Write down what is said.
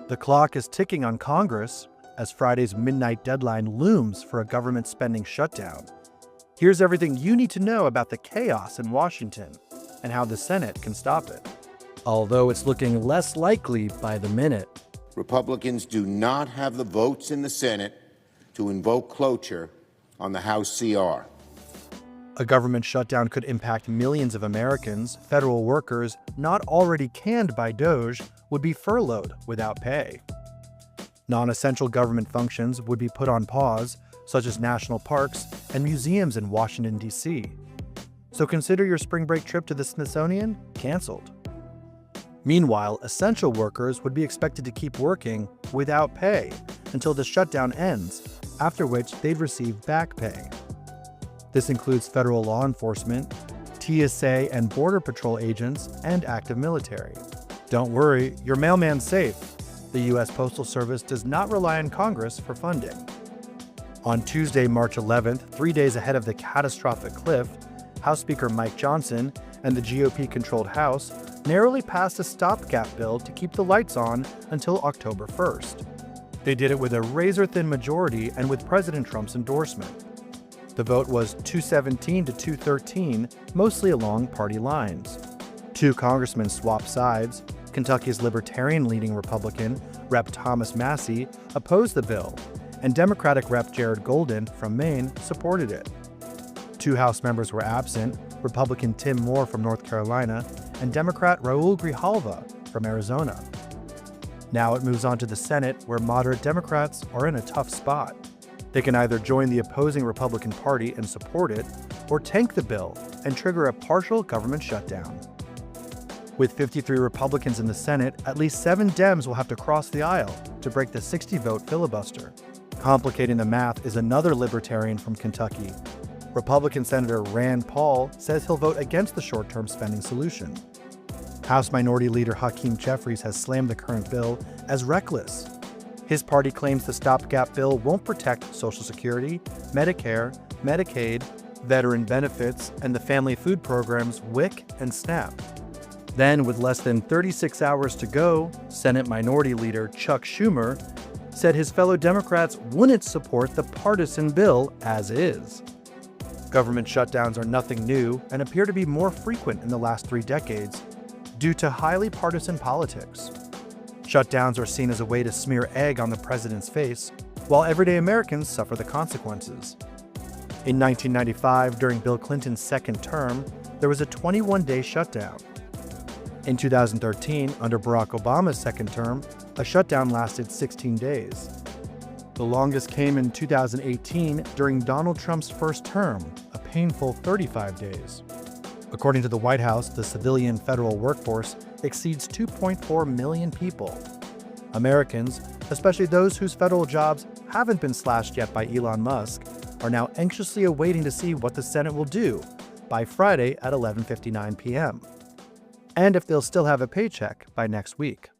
The clock is ticking on Congress as Friday's midnight deadline looms for a government spending shutdown. Here's everything you need to know about the chaos in Washington and how the Senate can stop it. Although it's looking less likely by the minute. Republicans do not have the votes in the Senate to invoke cloture on the House CR. A government shutdown could impact millions of Americans. Federal workers not already canned by DOGE would be furloughed without pay. Non-essential government functions would be put on pause, such as national parks and museums in Washington, D.C. So consider your spring break trip to the Smithsonian canceled. Meanwhile, essential workers would be expected to keep working without pay until the shutdown ends, after which they'd receive back pay. This includes federal law enforcement, TSA and Border Patrol agents, and active military. Don't worry, your mailman's safe. The U.S. Postal Service does not rely on Congress for funding. On Tuesday, March 11th, 3 days ahead of the catastrophic cliff, House Speaker Mike Johnson and the GOP-controlled House narrowly passed a stopgap bill to keep the lights on until October 1st. They did it with a razor-thin majority and with President Trump's endorsement. The vote was 217 to 213, mostly along party lines. Two congressmen swapped sides. Kentucky's Libertarian-leaning Republican, Rep. Thomas Massie, opposed the bill, and Democratic Rep. Jared Golden from Maine supported it. Two House members were absent, Republican Tim Moore from North Carolina and Democrat Raul Grijalva from Arizona. Now it moves on to the Senate, where moderate Democrats are in a tough spot. They can either join the opposing Republican Party and support it, or tank the bill and trigger a partial government shutdown. With 53 Republicans in the Senate, at least 7 Dems will have to cross the aisle to break the 60-vote filibuster. Complicating the math is another Libertarian from Kentucky. Republican Senator Rand Paul says he'll vote against the short-term spending solution. House Minority Leader Hakeem Jeffries has slammed the current bill as reckless. His party claims the stopgap bill won't protect Social Security, Medicare, Medicaid, veteran benefits, and the family food programs WIC and SNAP. Then, with less than 36 hours to go, Senate Minority Leader Chuck Schumer said his fellow Democrats wouldn't support the partisan bill as is. Government shutdowns are nothing new and appear to be more frequent in the last 3 decades due to highly partisan politics. Shutdowns are seen as a way to smear egg on the president's face, while everyday Americans suffer the consequences. In 1995, during Bill Clinton's second term, there was a 21-day shutdown. In 2013, under Barack Obama's second term, a shutdown lasted 16 days. The longest came in 2018 during Donald Trump's first term, a painful 35 days. According to the White House, the civilian federal workforce exceeds 2.4 million people. Americans, especially those whose federal jobs haven't been slashed yet by Elon Musk, are now anxiously awaiting to see what the Senate will do by Friday at 11:59 p.m. and if they'll still have a paycheck by next week.